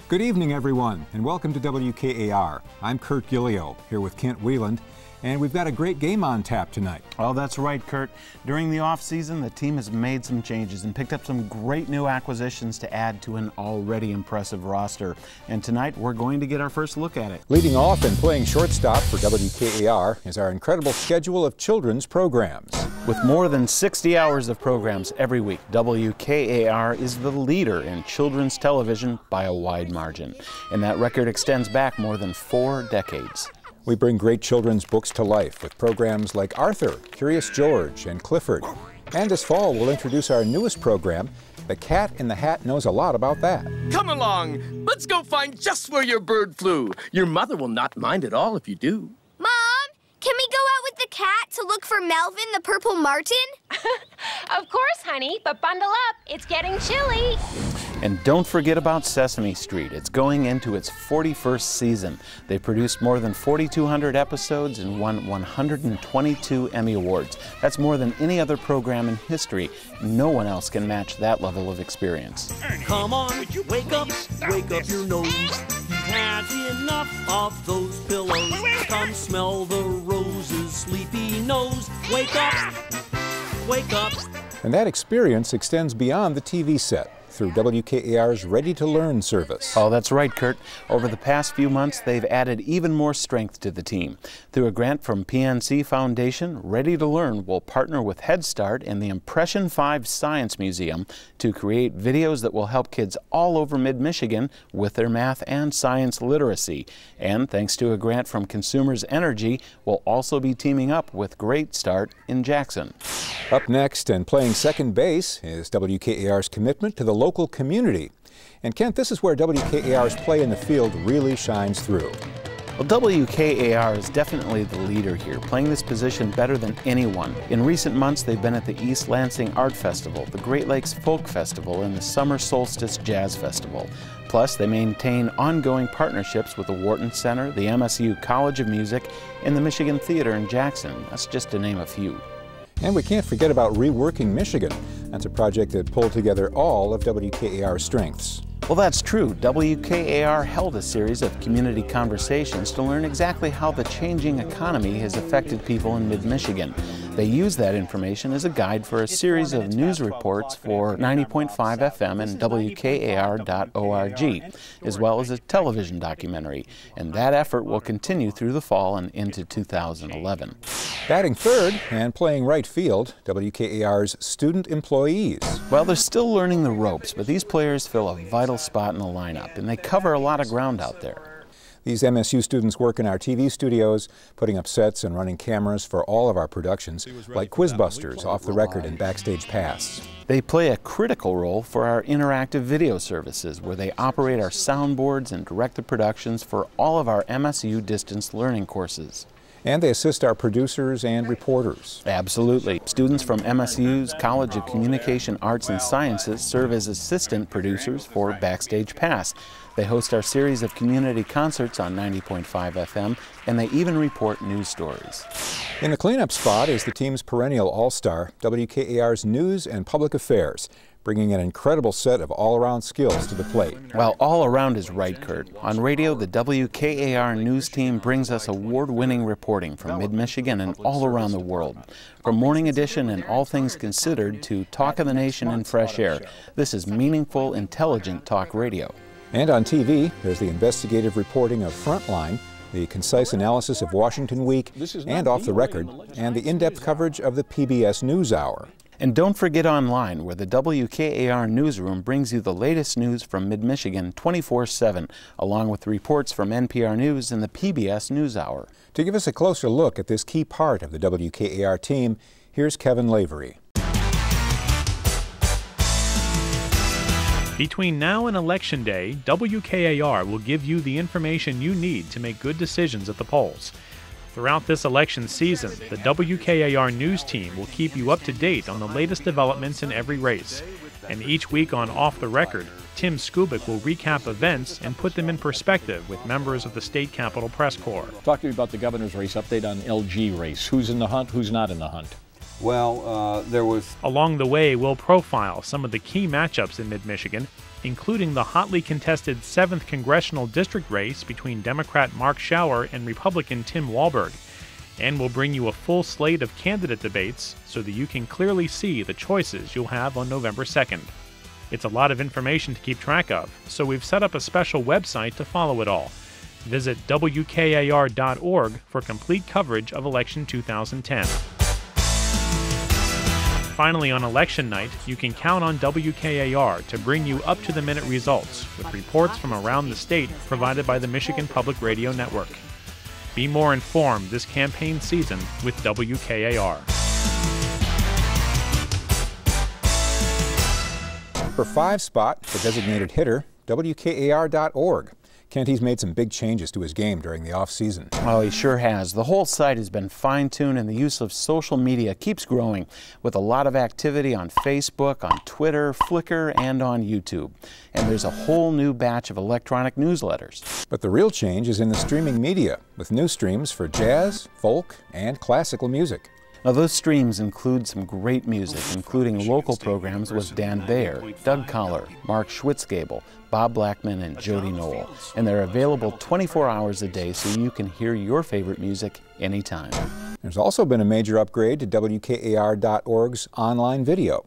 Good evening, everyone, and welcome to WKAR. I'm Kurt Gillio, here with Kent Wheeland, and we've got a great game on tap tonight. Oh, that's right, Kurt. During the off-season, the team has made some changes and picked up some great new acquisitions to add to an already impressive roster. And tonight, we're going to get our first look at it. Leading off and playing shortstop for WKAR is our incredible schedule of children's programs. With more than 60 hours of programs every week, WKAR is the leader in children's television by a wide margin. And that record extends back more than 4 decades. We bring great children's books to life with programs like Arthur, Curious George, and Clifford. And this fall, we'll introduce our newest program, The Cat in the Hat Knows a Lot About That. Come along, let's go find just where your bird flew. Your mother will not mind at all if you do. Mom, can we go out with the cat to look for Melvin the purple martin? Of course, honey, but bundle up. It's getting chilly. And don't forget about Sesame Street. It's going into its 41st season. They produced more than 4,200 episodes and won 122 Emmy Awards. That's more than any other program in history. No one else can match that level of experience. Come on, wake up your nose. You've had enough of those pillows. Come smell the roses, sleepy nose. Wake up, wake up. And that experience extends beyond the TV set through WKAR's Ready to Learn service. Oh, that's right, Kurt. Over the past few months, they've added even more strength to the team. Through a grant from PNC Foundation, Ready to Learn will partner with Head Start and the Impression 5 Science Museum to create videos that will help kids all over mid-Michigan with their math and science literacy. And thanks to a grant from Consumers Energy, we'll also be teaming up with Great Start in Jackson. Up next and playing second base is WKAR's commitment to the local community. And Kent, this is where WKAR's play in the field really shines through. Well, WKAR is definitely the leader here, playing this position better than anyone. In recent months, they've been at the East Lansing Art Festival, the Great Lakes Folk Festival, and the Summer Solstice Jazz Festival. Plus, they maintain ongoing partnerships with the Wharton Center, the MSU College of Music, and the Michigan Theater in Jackson. That's just to name a few. And we can't forget about Reworking Michigan. That's a project that pulled together all of WKAR's strengths. Well, that's true. WKAR held a series of community conversations to learn exactly how the changing economy has affected people in mid-Michigan. They used that information as a guide for a series of news reports for 90.5 FM and WKAR.org, as well as a television documentary. And that effort will continue through the fall and into 2011. Batting third and playing right field, WKAR's student employees. Well, they're still learning the ropes, but these players fill a vital spot in the lineup, and they cover a lot of ground out there. These MSU students work in our TV studios, putting up sets and running cameras for all of our productions, like Quizbusters, Off the Record, and Backstage Pass. They play a critical role for our interactive video services, where they operate our soundboards and direct the productions for all of our MSU distance learning courses. And they assist our producers and reporters. Absolutely. Students from MSU's College of Communication Arts and Sciences serve as assistant producers for Backstage Pass. They host our series of community concerts on 90.5 FM, and they even report news stories. In the cleanup spot is the team's perennial all-star, WKAR's News and Public Affairs, bringing an incredible set of all-around skills to the plate. Well, all around is right, Kurt. On radio, the WKAR news team brings us award-winning reporting from mid-Michigan and all around the world. From Morning Edition and All Things Considered to Talk of the Nation and Fresh Air, this is meaningful, intelligent talk radio. And on TV, there's the investigative reporting of Frontline, the concise analysis of Washington Week and Off the Record, and the in-depth coverage of the PBS NewsHour. And don't forget online, where the WKAR Newsroom brings you the latest news from mid-Michigan 24/7, along with reports from NPR News and the PBS NewsHour. To give us a closer look at this key part of the WKAR team, here's Kevin Lavery. Between now and Election Day, WKAR will give you the information you need to make good decisions at the polls. Throughout this election season, the WKAR News team will keep you up to date on the latest developments in every race. And each week on Off the Record, Tim Skubic will recap events and put them in perspective with members of the State Capitol Press Corps. Talk to me about the governor's race, update on LG race. Who's in the hunt, who's not in the hunt? Well, there was... Along the way, we'll profile some of the key matchups in mid-Michigan including the hotly contested 7th Congressional District race between Democrat Mark Schauer and Republican Tim Walberg. And we'll bring you a full slate of candidate debates so that you can clearly see the choices you'll have on November 2nd. It's a lot of information to keep track of, so we've set up a special website to follow it all. Visit WKAR.org for complete coverage of Election 2010. Finally, on election night, you can count on WKAR to bring you up-to-the-minute results with reports from around the state provided by the Michigan Public Radio Network. Be more informed this campaign season with WKAR. For 5 spot, the designated hitter, WKAR.org. Kent, he's made some big changes to his game during the off-season. Oh, he sure has. The whole site has been fine-tuned, and the use of social media keeps growing, with a lot of activity on Facebook, on Twitter, Flickr, and on YouTube. And there's a whole new batch of electronic newsletters. But the real change is in the streaming media, with new streams for jazz, folk, and classical music. Now, those streams include some great music, including local programs with Dan Bayer, Doug Collar, Mark Schwitzgable, Bob Blackman, and Jody Knoll. And they're available 24 hours a day so you can hear your favorite music anytime. There's also been a major upgrade to WKAR.org's online video.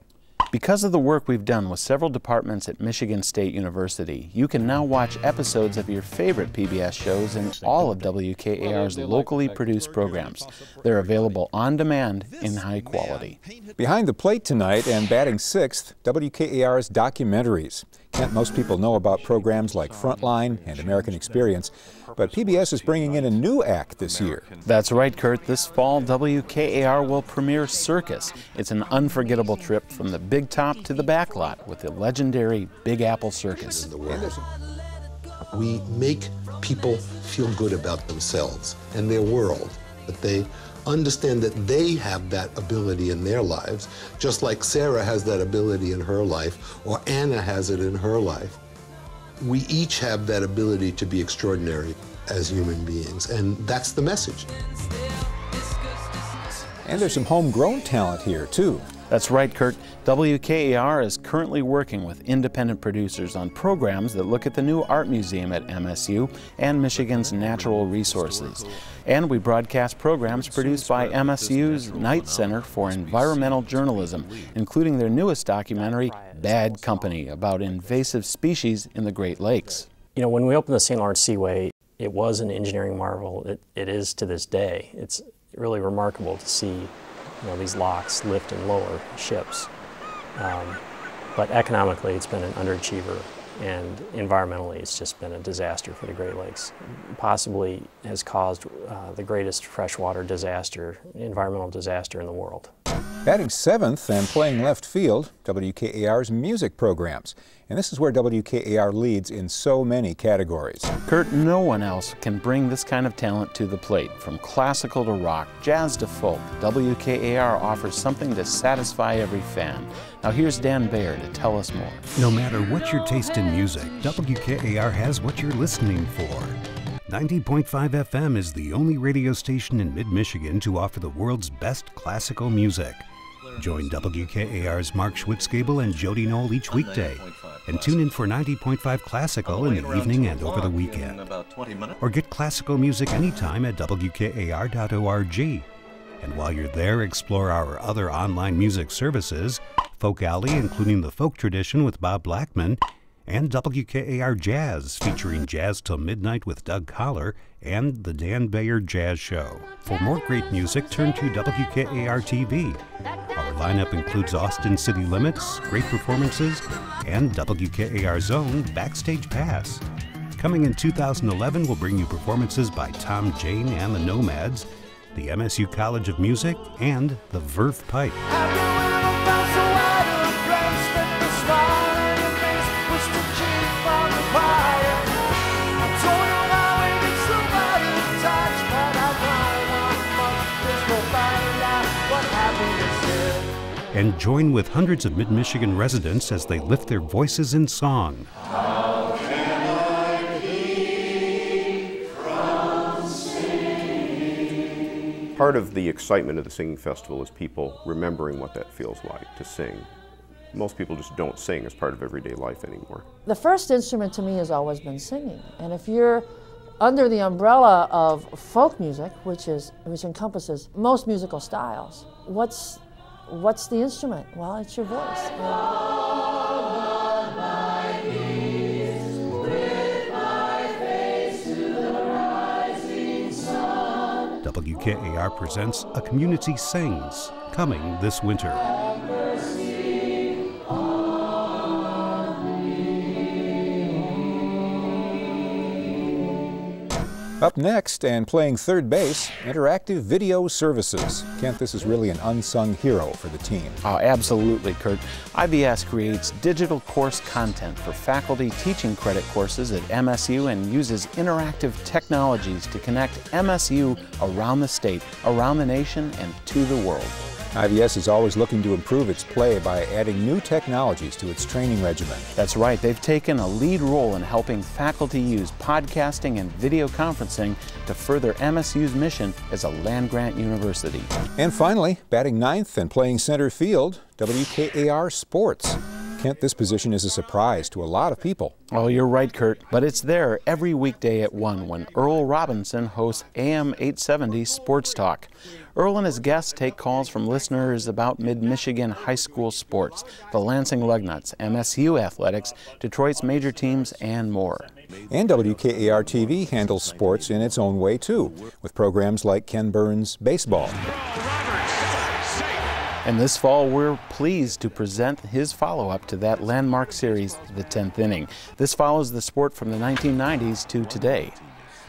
Because of the work we've done with several departments at Michigan State University, you can now watch episodes of your favorite PBS shows in all of WKAR's locally produced programs. They're available on demand in high quality. Behind the plate tonight and batting 6th, WKAR's documentaries. Kent, most people know about programs like Frontline and American Experience, but PBS is bringing in a new act this year. That's right, Kurt. This fall, WKAR will premiere Circus. It's an unforgettable trip from the Big Top to the Backlot with the legendary Big Apple Circus. We make people feel good about themselves and their world, that they understand that they have that ability in their lives, just like Sarah has that ability in her life, or Anna has it in her life. We each have that ability to be extraordinary as human beings, and that's the message. And there's some homegrown talent here, too. That's right, Kurt. WKAR is currently working with independent producers on programs that look at the new art museum at MSU and Michigan's natural resources. And we broadcast programs produced by MSU's Knight Center for Environmental Journalism, including their newest documentary, Bad Company, about invasive species in the Great Lakes. You know, when we opened the St. Lawrence Seaway, it was an engineering marvel. It is to this day. It's really remarkable to see these locks lift and lower ships. But economically, it's been an underachiever, and environmentally, it's just been a disaster for the Great Lakes. Possibly has caused the greatest freshwater disaster, environmental disaster in the world. Batting 7th and playing left field, WKAR's music programs. And this is where WKAR leads in so many categories. Kurt, no one else can bring this kind of talent to the plate. From classical to rock, jazz to folk, WKAR offers something to satisfy every fan. Now here's Dan Bayer to tell us more. No matter what your taste in music, WKAR has what you're listening for. 90.5 FM is the only radio station in mid-Michigan to offer the world's best classical music. Join WKAR's Mark Schwitzgable and Jody Knoll each weekday, and tune in for 90.5 Classical in the evening and over the weekend. Or get classical music anytime at WKAR.org. And while you're there, explore our other online music services, Folk Alley, including the folk tradition with Bob Blackman, and WKAR Jazz, featuring Jazz Till Midnight with Doug Collar, and the Dan Bayer Jazz Show. For more great music, turn to WKAR TV. Our lineup includes Austin City Limits, great performances, and WKAR Zone Backstage Pass. Coming in 2011, we'll bring you performances by Tom Jane and the Nomads, the MSU College of Music, and the Verve Pipe. And join with hundreds of Mid-Michigan residents as they lift their voices in song. How can I keep from singing? Part of the excitement of the Singing Festival is people remembering what that feels like to sing Most people just don't sing as part of everyday life anymore. The first instrument to me has always been singing. And if you're under the umbrella of folk music, which encompasses most musical styles, what's the instrument? Well, it's your voice. WKAR presents A Community Sings, coming this winter. Up next, and playing third base, Interactive Video Services. Kent, this is really an unsung hero for the team. Oh, absolutely, Kurt. IVS creates digital course content for faculty teaching credit courses at MSU and uses interactive technologies to connect MSU around the state, around the nation, and to the world. IVS is always looking to improve its play by adding new technologies to its training regimen. That's right. They've taken a lead role in helping faculty use podcasting and video conferencing to further MSU's mission as a land-grant university. And finally, batting ninth and playing center field, WKAR Sports. Kent, this position is a surprise to a lot of people. Oh, you're right, Kurt. But it's there every weekday at 1 when Earl Robinson hosts AM 870 Sports Talk. Earl and his guests take calls from listeners about Mid-Michigan high school sports, the Lansing Lugnuts, MSU athletics, Detroit's major teams, and more. And WKAR TV handles sports in its own way, too, with programs like Ken Burns' Baseball. And this fall, we're pleased to present his follow-up to that landmark series, The 10th Inning. This follows the sport from the 1990s to today.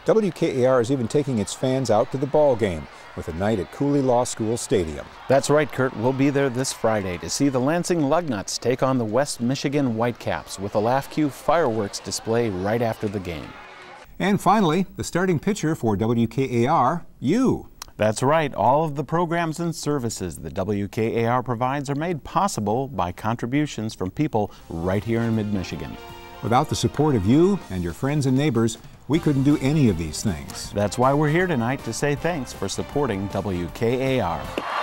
WKAR is even taking its fans out to the ball game with a night at Cooley Law School Stadium. That's right, Kurt. We'll be there this Friday to see the Lansing Lugnuts take on the West Michigan Whitecaps with a Laugh Cue fireworks display right after the game. And finally, the starting pitcher for WKAR, you. That's right. All of the programs and services that WKAR provides are made possible by contributions from people right here in Mid-Michigan. Without the support of you and your friends and neighbors, we couldn't do any of these things. That's why we're here tonight to say thanks for supporting WKAR.